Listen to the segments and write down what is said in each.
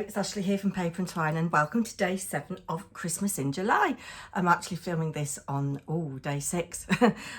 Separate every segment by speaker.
Speaker 1: it's Ashley here from Paper&Twine and welcome to day 7 of Christmas in July. I'm actually filming this on, day 6,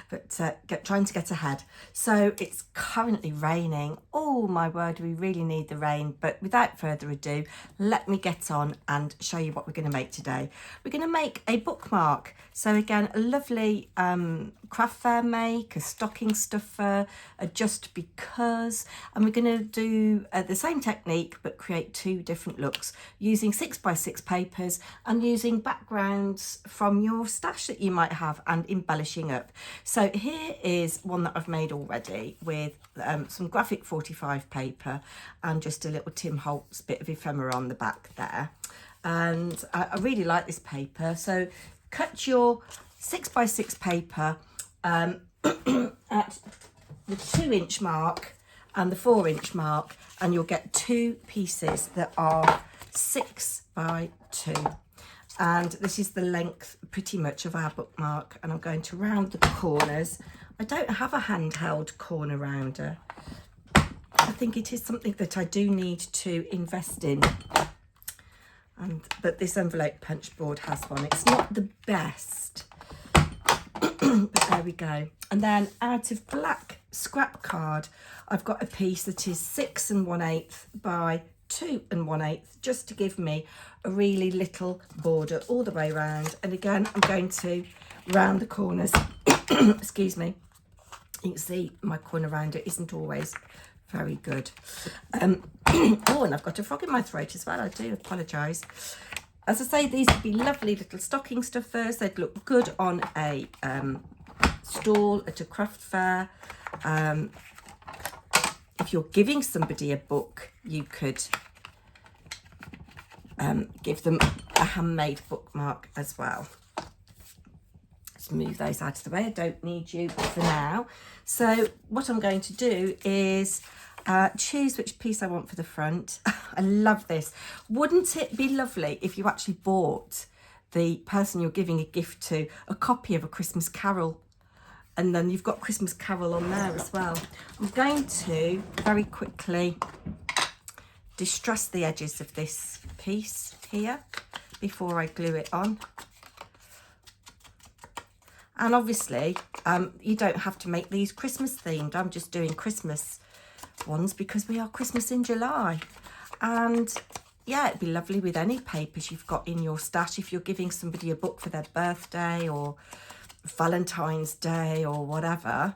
Speaker 1: but trying to get ahead. So it's currently raining. Oh my word, we really need the rain. But without further ado, let me get on and show you what we're going to make today. We're going to make a bookmark. So again, a lovely craft fair make, a stocking stuffer, a just because, and we're going to do the same technique but create 2 different looks using 6x6 papers and using backgrounds from your stash that you might have and embellishing up. So here is one that I've made already with some graphic 45 paper and just a little Tim Holtz bit of ephemera on the back there. And I really like this paper. So cut your 6x6 paper at the 2-inch mark and the 4-inch mark, and you'll get 2 pieces that are 6 by 2. And this is the length pretty much of our bookmark, and I'm going to round the corners. I don't have a handheld corner rounder. I think it is something that I do need to invest in. But this envelope punch board has one. It's not the best, but there we go. And then out of black scrap card, I've got a piece that is 6 1/8 by 2 1/8, just to give me a really little border all the way around. And again, I'm going to round the corners. Excuse me. You can see my corner rounder isn't always very good. Oh, and I've got a frog in my throat as well. I do apologise. As I say, these would be lovely little stocking stuffers. They'd look good on a stall at a craft fair. If you're giving somebody a book, you could give them a handmade bookmark as well. Let's move those out of the way. I don't need you for now. So what I'm going to do is choose which piece I want for the front. I love this. Wouldn't it be lovely if you actually bought the person you're giving a gift to a copy of A Christmas Carol? And then you've got Christmas Carol on there as well. I'm going to very quickly distress the edges of this piece here before I glue it on. And obviously, you don't have to make these Christmas themed. I'm just doing Christmas ones because we are Christmas in July. And yeah, it'd be lovely with any papers you've got in your stash if you're giving somebody a book for their birthday or Valentine's Day or whatever.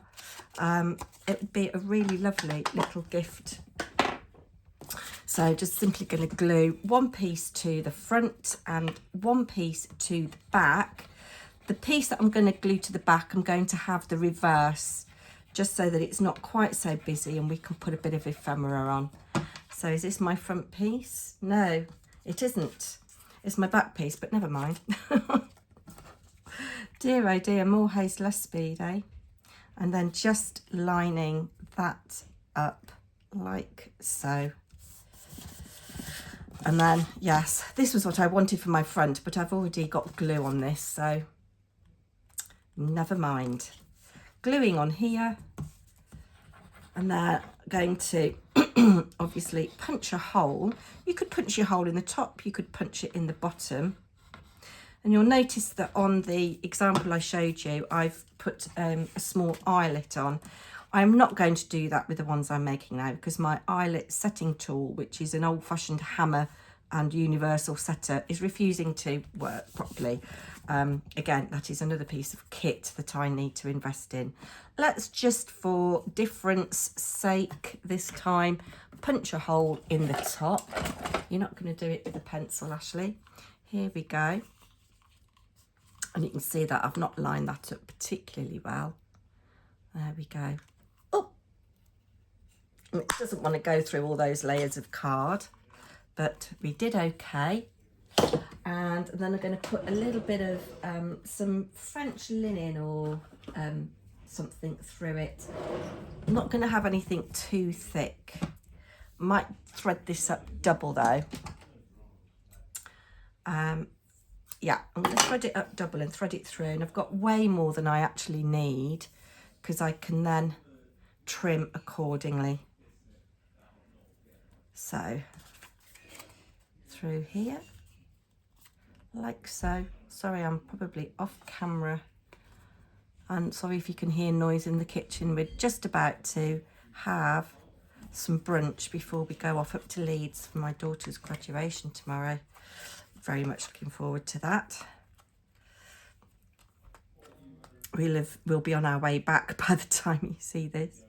Speaker 1: It would be a really lovely little gift. So just simply going to glue 1 piece to the front and 1 piece to the back. The piece that I'm going to glue to the back, I'm going to have the reverse, just so that it's not quite so busy and we can put a bit of ephemera on. So is this my front piece? No, it isn't. It's my back piece, but never mind. Dear oh dear, more haste, less speed, eh? And then just lining that up like so. And then, yes, this was what I wanted for my front, but I've already got glue on this, so never mind. Gluing on here, and then going to obviously punch a hole. You could punch your hole in the top, you could punch it in the bottom. And you'll notice that on the example I showed you, I've put a small eyelet on. I'm not going to do that with the ones I'm making now because my eyelet setting tool, which is an old-fashioned hammer and universal setter, is refusing to work properly. Again, that is another piece of kit that I need to invest in. Let's just, for difference sake this time, punch a hole in the top. You're not going to do it with a pencil, Ashley. Here we go. And you can see that I've not lined that up particularly well. There we go. Oh, it doesn't want to go through all those layers of card, but we did okay. And then I'm going to put a little bit of some French linen or something through it. I'm not going to have anything too thick. Might thread this up double though. Yeah, I'm going to thread it up double and thread it through, and I've got way more than I actually need because I can then trim accordingly. So through here, like so. Sorry, I'm probably off camera, and sorry if you can hear noise in the kitchen. We're just about to have some brunch before we go off up to Leeds for my daughter's graduation tomorrow. Very much looking forward to that. We'll be on our way back by the time you see this.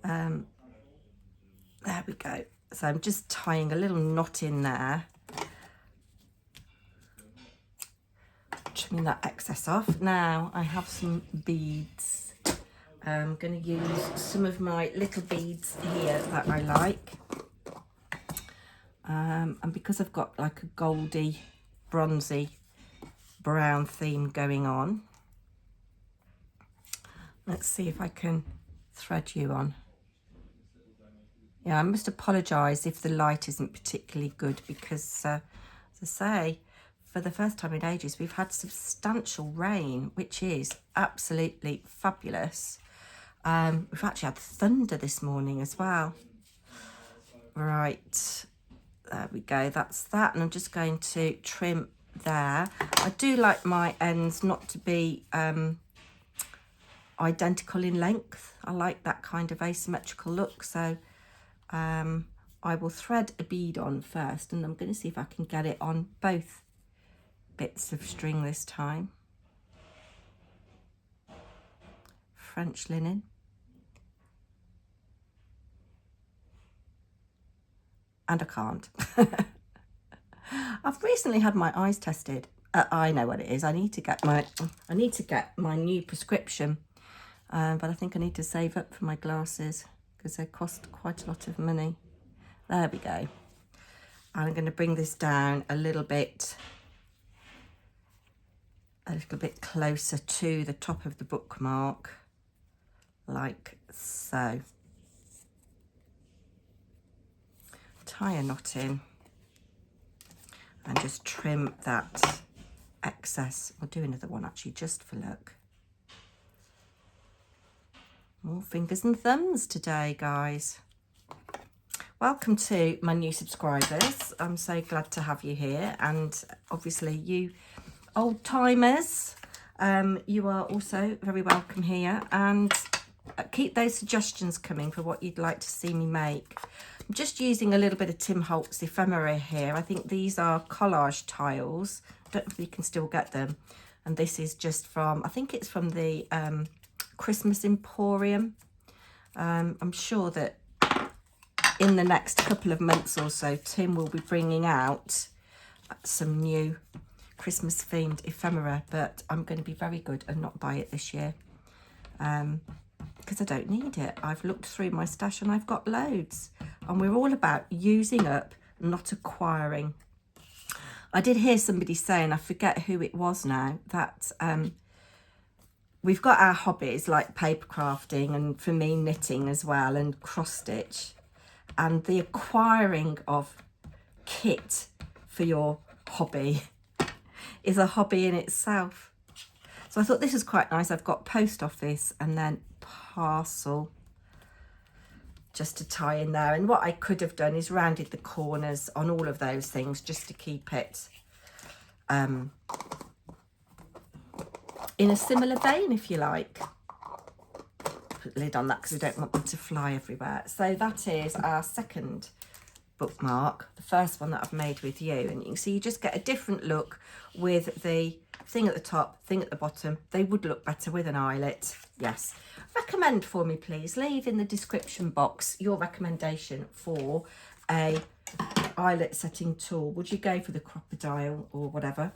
Speaker 1: There we go. So I'm just tying a little knot in there, trimming that excess off. Now I have some beads. I'm going to use some of my little beads here that I like. And because I've got like a goldy, bronzy, brown theme going on, let's see if I can thread you on. Yeah, I must apologise if the light isn't particularly good because, as I say, for the first time in ages, we've had substantial rain, which is absolutely fabulous. We've actually had thunder this morning as well. Right, there we go, that's that. And I'm just going to trim there. I do like my ends not to be identical in length. I like that kind of asymmetrical look, so I will thread a bead on first, and I'm going to see if I can get it on both bits of string this time. French linen. And I can't. I've recently had my eyes tested. I know what it is. I need to get my new prescription, but I think I need to save up for my glasses because they cost quite a lot of money. There we go. I'm going to bring this down a little bit closer to the top of the bookmark, like so. Tie a knot in and just trim that excess. I'll do another one actually just for look. More fingers and thumbs today, guys. Welcome to my new subscribers. I'm so glad to have you here, and obviously you old timers, you are also very welcome here, and keep those suggestions coming for what you'd like to see me make. I'm just using a little bit of Tim Holtz ephemera here. I think these are collage tiles. I don't know if you can still get them. And this is just from, I think it's from the Christmas Emporium. I'm sure that in the next couple of months or so, Tim will be bringing out some new Christmas themed ephemera, but I'm going to be very good and not buy it this year. Because I don't need it. I've looked through my stash and I've got loads, and we're all about using up, not acquiring. I did hear somebody saying, I forget who it was now, that we've got our hobbies like paper crafting, and for me knitting as well, and cross stitch, and the acquiring of kit for your hobby is a hobby in itself. So I thought this was quite nice. I've got post office and then parcel just to tie in there. And what I could have done is rounded the corners on all of those things just to keep it in a similar vein, if you like. Put the lid on that because we don't want them to fly everywhere. So that is our second bookmark, the first one that I've made with you, and you can see you just get a different look with the thing at the top, thing at the bottom. They would look better with an eyelet. Yes. Recommend for me, please. Leave in the description box your recommendation for a eyelet setting tool. Would you go for the crocodile or whatever?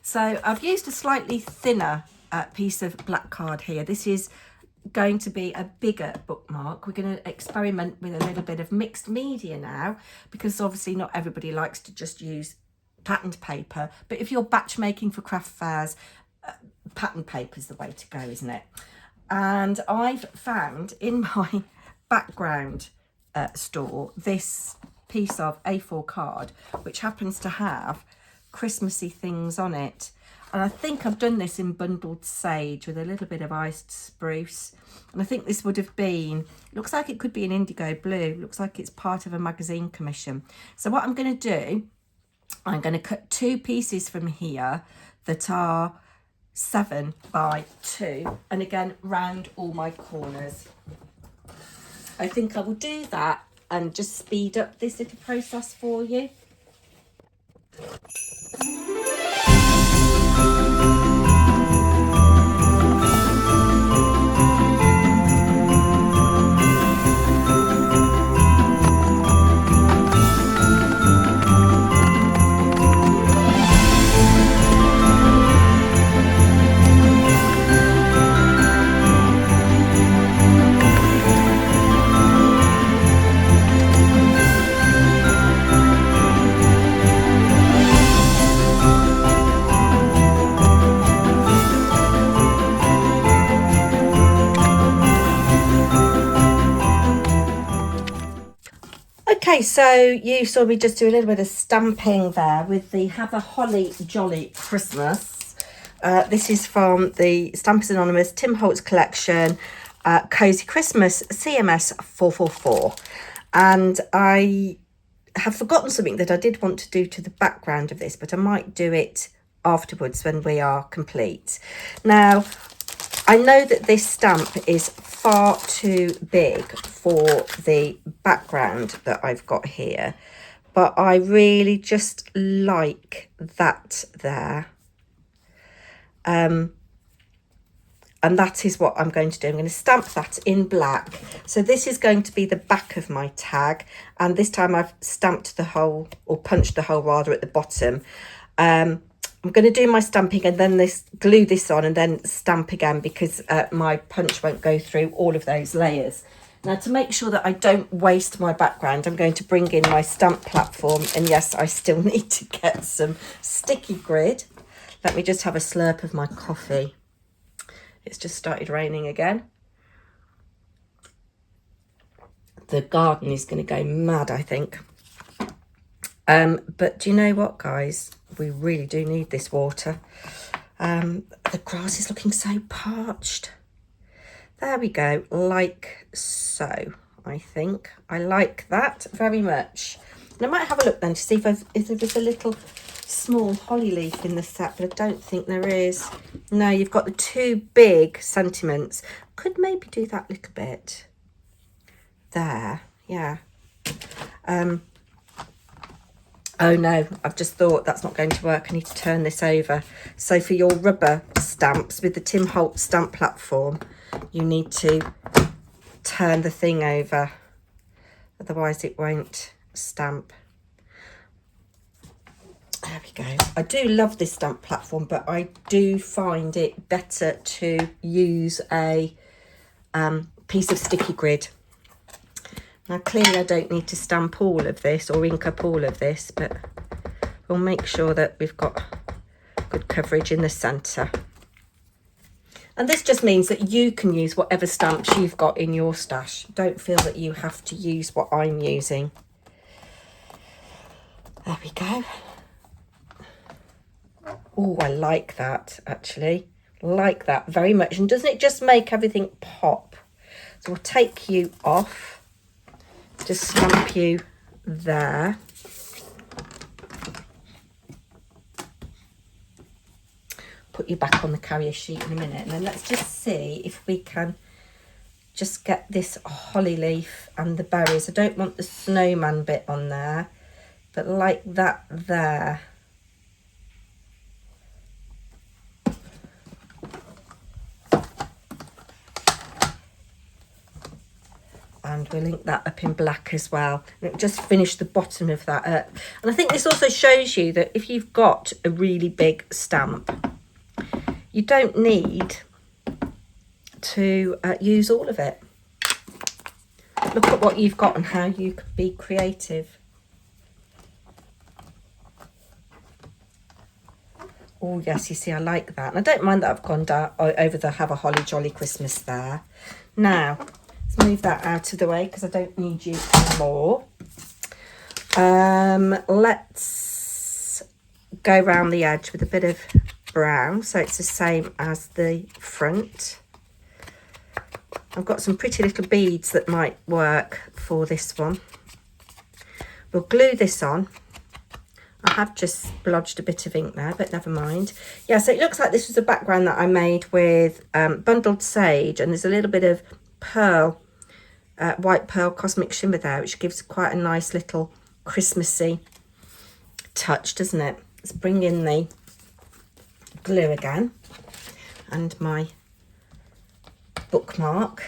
Speaker 1: So I've used a slightly thinner piece of black card here. This is going to be a bigger bookmark. We're going to experiment with a little bit of mixed media now, because obviously not everybody likes to just use patterned paper, but if you're batch making for craft fairs, patterned paper is the way to go, isn't it? And I've found in my background store this piece of A4 card, which happens to have Christmassy things on it. And I think I've done this in bundled sage with a little bit of iced spruce. And I think this would have been, looks like it could be an indigo blue. Looks like it's part of a magazine commission. So what I'm going to do I'm going to cut 2 pieces from here that are 7 by 2, and again round all my corners. I think I will do that and just speed up this little process for you. Okay, so you saw me just do a little bit of stamping there with the Have a Holly Jolly Christmas. This is from the Stampers Anonymous Tim Holtz collection, Cozy Christmas CMS 444. And I have forgotten something that I did want to do to the background of this, but I might do it afterwards when we are complete. Now, I know that this stamp is far too big for the background that I've got here, but I really just like that there. And that is what I'm going to do. I'm going to stamp that in black. So this is going to be the back of my tag, and this time I've stamped the hole, or punched the hole rather, at the bottom. I'm going to do my stamping and then glue this on and then stamp again, because my punch won't go through all of those layers. Now, to make sure that I don't waste my background, I'm going to bring in my stamp platform. And yes, I still need to get some sticky grid. Let me just have a slurp of my coffee. It's just started raining again. The garden is going to go mad, I think. But do you know what, guys? We really do need this water. The grass is looking so parched. There we go, like so, I think. I like that very much. And I might have a look then to see if there is a little small holly leaf in the set, but I don't think there is. No, you've got the 2 big sentiments. Could maybe do that little bit. There, yeah. Oh no, I've just thought that's not going to work. I need to turn this over. So for your rubber stamps with the Tim Holtz stamp platform, you need to turn the thing over. Otherwise it won't stamp. There we go. I do love this stamp platform, but I do find it better to use a piece of sticky grid. Now, clearly I don't need to stamp all of this or ink up all of this, but we'll make sure that we've got good coverage in the centre. And this just means that you can use whatever stamps you've got in your stash. Don't feel that you have to use what I'm using. There we go. Oh, I like that, actually. Like that very much. And doesn't it just make everything pop? So we'll take you off. Just stamp you there. Put you back on the carrier sheet in a minute, and then let's just see if we can just get this holly leaf and the berries. I don't want the snowman bit on there, but like that there. And we'll link that up in black as well. And just finish the bottom of that up. And I think this also shows you that if you've got a really big stamp, you don't need to use all of it. Look at what you've got and how you could be creative. Oh yes, you see, I like that. And I don't mind that I've gone down over the Have a Holly Jolly Christmas there. Now, let's move that out of the way because I don't need you anymore. Let's go around the edge with a bit of brown, so it's the same as the front. I've got some pretty little beads that might work for this one. We'll glue this on. I have just splodged a bit of ink there, but never mind. Yeah, so it looks like this was a background that I made with bundled sage, and there's a little bit of pearl, white pearl cosmic shimmer there, which gives quite a nice little Christmassy touch, doesn't it? Let's bring in the glue again and my bookmark.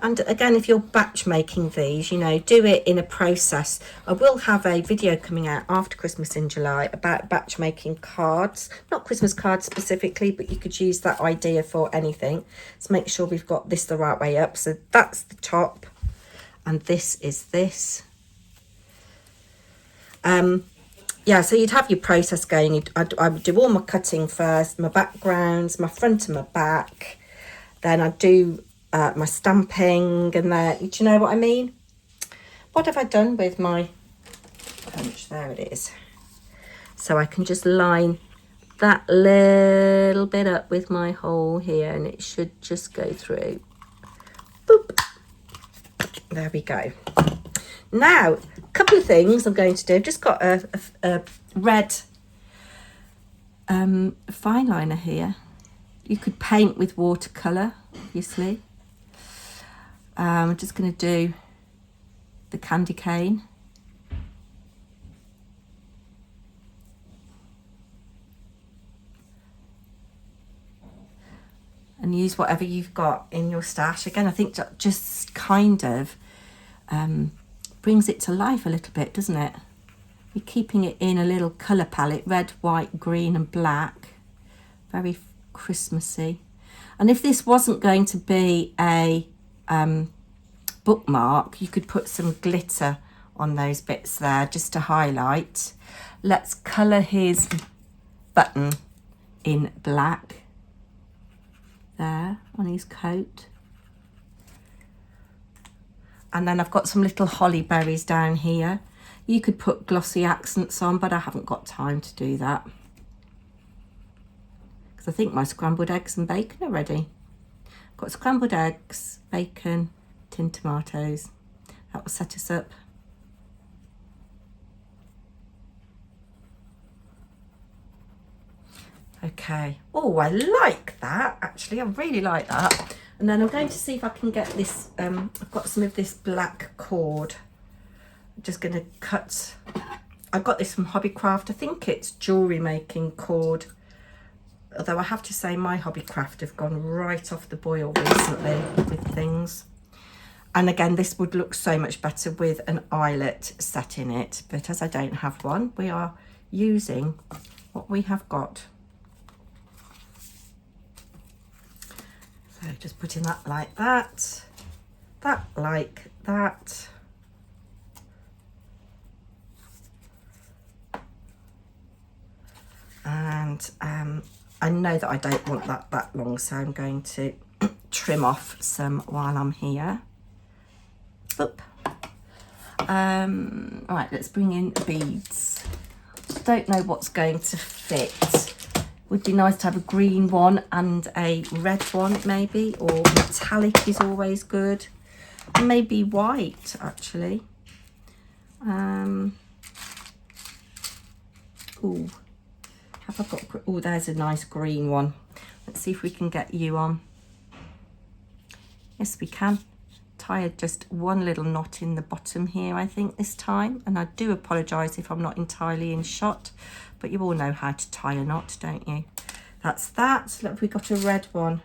Speaker 1: And again, if you're batch making these, you know, do it in a process. I will have a video coming out after Christmas in July about batch making cards, not Christmas cards specifically, but you could use that idea for anything. So make sure we've got this the right way up. So that's the top, and this is this. Yeah, so you'd have your process going. I would do all my cutting first, my backgrounds, my front and my back. Then I'd do my stamping, and then, do you know what I mean? What have I done with my punch? There it is. So I can just line that little bit up with my hole here, and it should just go through. Boop. There we go. Now, a couple of things I'm going to do. I've just got a red fine liner here. You could paint with watercolour, obviously. I'm just going to do the candy cane. And use whatever you've got in your stash. Again, I think that just kind of brings it to life a little bit, doesn't it? You're keeping it in a little colour palette, red, white, green and black. Very Christmassy. And if this wasn't going to be a bookmark, you could put some glitter on those bits there just to highlight. Let's colour his button in black there on his coat. And then I've got some little holly berries down here. You could put glossy accents on, but I haven't got time to do that, because I think my scrambled eggs and bacon are ready. I've got scrambled eggs, bacon, tinned tomatoes. That will set us up. Okay. Oh, I like that, actually. I really like that. And then I'm going to see if I can get this, I've got some of this black cord. I'm just going to cut, I got this from Hobbycraft. I think it's jewellery making cord. Although I have to say my Hobbycraft have gone right off the boil recently with things. And again, this would look so much better with an eyelet set in it. But as I don't have one, we are using what we have got. So just putting that like that like that. And I know that I don't want that long, so I'm going to trim off some while I'm here. Oop. All right, let's bring in beads. Don't know what's going to fit. Would be nice to have a green one and a red one maybe, or metallic is always good. Maybe white actually. Ooh, have I got? Oh, there's a nice green one. Let's see if we can get you on. Yes, we can. Tie just one little knot in the bottom here, I think, this time. And I do apologise if I'm not entirely in shot, but you all know how to tie a knot, don't you? That's that. Look, we got a red one.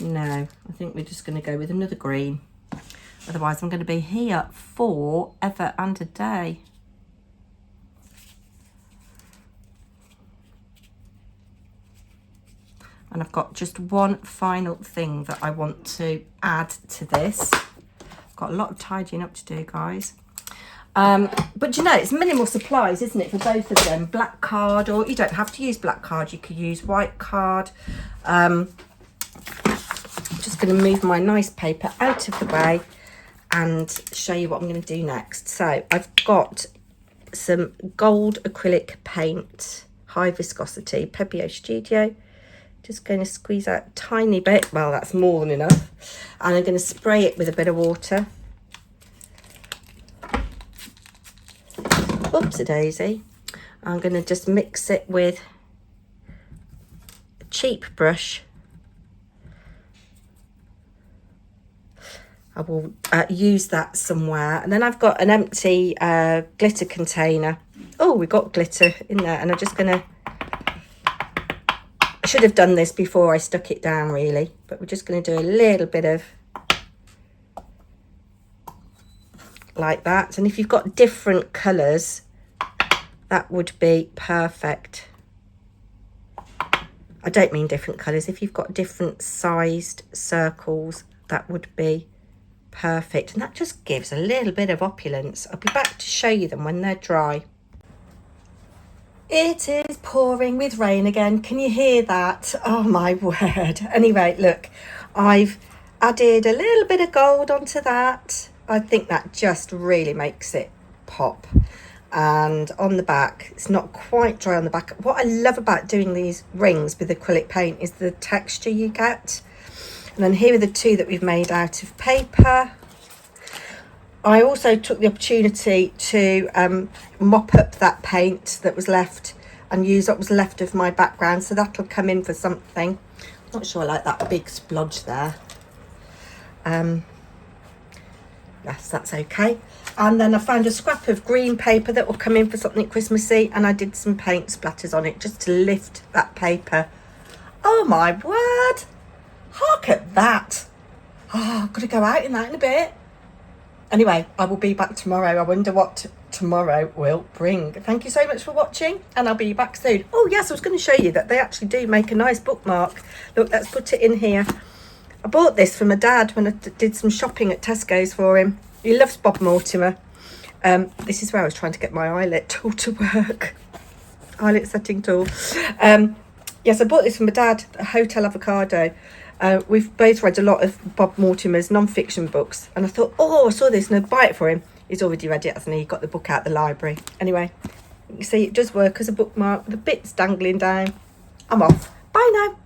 Speaker 1: No, I think we're just going to go with another green. Otherwise, I'm going to be here forever and a day. And I've got just one final thing that I want to add to this. I've got a lot of tidying up to do, guys. But you know, it's minimal supplies, isn't it, for both of them? Black card, or you don't have to use black card. You could use white card. I'm just going to move my nice paper out of the way and show you what I'm going to do next. So I've got some gold acrylic paint, high viscosity, Pepio Studio. Just going to squeeze out a tiny bit. Well, that's more than enough. And I'm going to spray it with a bit of water. Oopsie daisy. I'm going to just mix it with a cheap brush. I will use that somewhere. And then I've got an empty glitter container. Oh, we got glitter in there. And I'm just going to... I should have done this before I stuck it down, really. But we're just going to do a little bit of... like that. And if you've got different colours, that would be perfect. I don't mean different colours. If you've got different sized circles, that would be perfect. And that just gives a little bit of opulence. I'll be back to show you them when they're dry. It is pouring with rain again. Can you hear that? Oh my word. Anyway, look, I've added a little bit of gold onto that. I think that just really makes it pop. And on the back, it's not quite dry on the back. What I love about doing these rings with acrylic paint is the texture you get. And then here are the two that we've made out of paper. I also took the opportunity to mop up that paint that was left and use what was left of my background, so that'll come in for something. Not sure I like that big splodge there. Yes, that's okay. And then I found a scrap of green paper that will come in for something Christmassy, and I did some paint splatters on it just to lift that paper. Oh my word! Hark at that! Oh, I've got to go out in that in a bit. Anyway, I will be back tomorrow. I wonder what tomorrow will bring. Thank you so much for watching, and I'll be back soon. Oh yes, I was going to show you that they actually do make a nice bookmark. Look, let's put it in here. I bought this for my dad when I did some shopping at Tesco's for him. He loves Bob Mortimer. This is where I was trying to get my eyelet tool to work. Eyelet setting tool. Yes, I bought this for my dad, a Hotel Avocado. We've both read a lot of Bob Mortimer's non-fiction books, and I thought, oh, I saw this and I'd buy it for him. He's already read it, hasn't he? He got the book out of the library. Anyway, you see, it does work as a bookmark with the bits dangling down. I'm off. Bye now.